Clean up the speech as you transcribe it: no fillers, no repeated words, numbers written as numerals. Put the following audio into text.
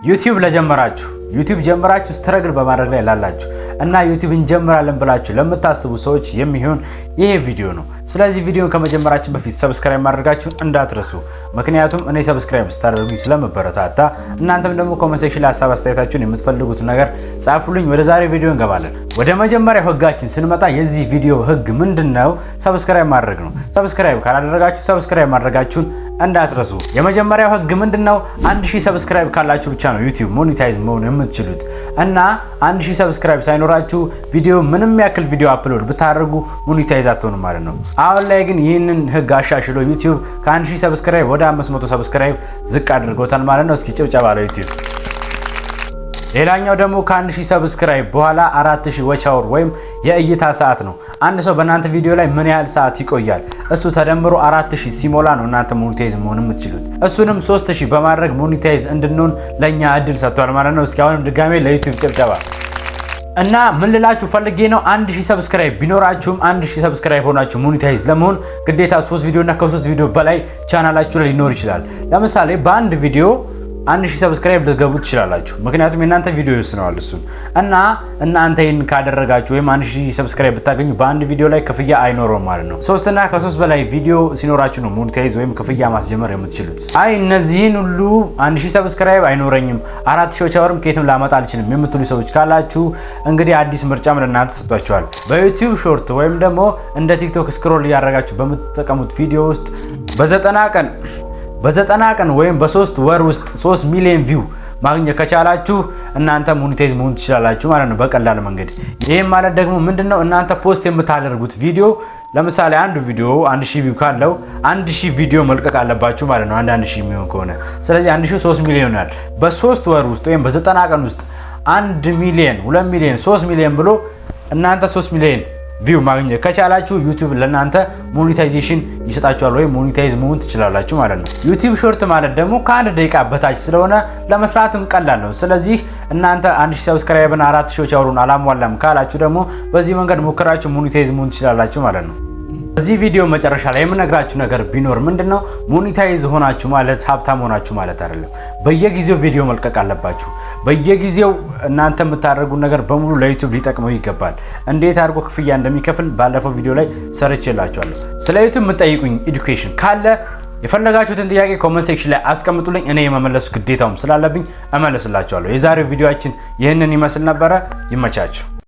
ዩቲዩብ ለጀመራችሁ ዩቲዩብ ጀምራችሁ ስትረግል በማድረግ ላይ ላላችሁ እና ዩቲዩብ እንጀምራለን ብላችሁ ለምታስቡ ሰዎች የሚሆን ይሄ ቪዲዮ ነው። ስለዚህ ቪዲዮን ከመጀመራችን በፊት ሰብስክራይብ ማድረጋችሁን እንዳትረሱ። ምክንያቱም እኔ ሰብስክራይብ ስታደርጉኝ ስለምበረታታ እናንተም ደግሞ ኮሜንት ሴክሽን ላይ ሀሳብ አስተያየታችሁን የምትፈልጉት ነገር ጻፉልኝ። ወደ ዛሬ ቪዲዮ እንገባለን። ወደ መጀመሪያው ህጋችን ስንመጣ የዚህ ቪዲዮ ህግ ምንድነው? ሰብስክራይብ ማድረግ ነው። ሰብስክራይብ ካላደረጋችሁ ሰብስክራይብ ማድረጋችሁን እንዳትረሱ። የመጀመሪያው ህግ ምንድነው? 1000 ሰብስክራይብ ካላችሁ ብቻ ነው ዩቲዩብ ሞኔታይዝ መሆን የምትችሉት እና 1000 ሰብስክራይብ ሳይኖራችሁ ቪዲዮ ምንም ያክል ቪዲዮ አፕሎድ ብታደርጉ ሞኔታይዝ አትሆኑም ማለት ነው። አሁን ላይ ግን ይህንን ህግ አሻሽሎ ዩቲዩብ ከ1000 ሰብስክራይብ ወደ 500 ሰብስክራይብ ዝቅ አድርጎታል ማለት ነው። እስኪ ጭብጨባ ለዩቲዩብ። ሌላኛው ደግሞ ከ1000 ሰብስክራይብ በኋላ 4000 ዋች አወር ወይም የእይታ ሰዓት ነው። አንድ ሰው በእናንተ ቪዲዮ ላይ ምን ያህል ሰዓት ይቆያል እሱ ተደምሮ 4000 ሲሞላ ነው እናንተ ሞኔታይዝ መሆን የምትችሉት። እሱንም 3000 በማድረግ ሞኔታይዝ እንድንሆን ለኛ እድል ሰጥቷል ማለት ነው። እስኪ አሁንም ድጋሜ ለዩቲዩብ ጭብጨባ። እና ምን ልላችሁ ፈልጌ ነው 1000 ሰብስክራይብ ቢኖራችሁም 1000 ሰብስክራይብ ሆናችሁ ሞኔታይዝ ለመሆን ግዴታ 3 ቪዲዮ እና ከ3 ቪዲዮ በላይ ቻናላችሁ ላይ ሊኖር ይችላል። ለምሳሌ በአንድ ቪዲዮ 1000 ሰብስክራይብ ልትገቡ ትችላላችሁ። ምክንያቱም የናንተ ቪዲዮ ይወስነዋል እሱን እና እናንተ ይሄን ካደረጋችሁ ወይም 1000 ሰብስክራይብ ብታገኙ በአንድ ቪዲዮ ላይ ክፍያ አይኖርም ማለት ነው። 3 እና ከ3 በላይ ቪዲዮ ሲኖራችሁ ነው ሞኔታይዝ ወይም ክፍያ ማስጀመር የምትችሉት። አይ እነዚህን ሁሉ 1000 ሰብስክራይብ አይኖረኝም 4000 ዋች አወርም ከየትም ላመጣ አልችልም የምትሉ ሰዎች ካላችሁ እንግዲህ አዲስ ምርጫም ለእናንተ ሰጥቷችኋል። በዩቲዩብ ሾርት ወይም ደግሞ እንደ ቲክቶክ ስክሮል እያደረጋችሁ በምትጠቀሙት ቪዲዮ ውስጥ በ90 ቀን ወይም በ3 ወር ውስጥ 3 ሚሊዮን ቪው ማግኘት ከቻላችሁ እናንተ ሞኔታይዝ መሆን ትችላላችሁ ማለት ነው በቀላል መንገድ። ይሄም ማለት ደግሞ ምንድነው? እናንተ ፖስት የምታደርጉት ቪዲዮ ለምሳሌ አንዱ ቪዲዮ 1000 ቪው ካለው 1000 ቪዲዮ መልቀቅ አለባችሁ ማለት ነው። 1000 የሚሆን ከሆነ ስለዚህ 1000 3 ሚሊዮን ይሆናል። በ3 ወር ውስጥ ወይም በ90 ቀን ውስጥ 1 ሚሊዮን 2 ሚሊዮን 3 ሚሊዮን ብሎ እናንተ 3 ሚሊዮን ቪው ማግኘት ከቻላችሁ ዩቲዩብ ለእናንተ ሞኔታይዜሽን ይሰጣችኋል ወይም ሞኔታይዝ መሆን ትችላላችሁ ማለት ነው። ዩቲዩብ ሾርት ማለት ደግሞ ከ1 ደቂቃ በታች ስለሆነ ለመስራትም ቀላል ነው። ስለዚህ እናንተ 1000 ሰብስክራይብ እና 4000 ዋች አወሩን አላሟላም ካላችሁ ደግሞ በዚህ መንገድ ሞክራችሁ ሞኔታይዝ መሆን ትችላላችሁ ማለት ነው። በዚህ ቪዲዮ መጨረሻ ላይ የምነግራችሁ ነገር ቢኖር ምንድነው? ሞኔታይዝ ሆናችሁ ማለት ሀብታም ሆናችሁ ማለት አይደለም። በየጊዜው ቪዲዮ መልቀቅ አለባችሁ። በየጊዜው እናንተ የምታደርጉት ነገር በሙሉ ለዩቲዩብ ሊጠቅመው ይገባል። እንዴት አድርጎ ክፍያ እንደሚከፍል ባለፈው ቪዲዮ ላይ ሰርቼላችኋለሁ። ስለ ዩቲዩብ የምትጠይቁኝ ኤዱኬሽን ካለ የፈለጋችሁትን ጥያቄ ኮሜንት ሴክሽን ላይ አስቀምጡልኝ። እኔ የመመለሱ ግዴታውም ስላለብኝ እመለስላችኋለሁ። የዛሬው ቪዲዮአችን ይህንን ይመስል ነበረ። ይመቻችሁ።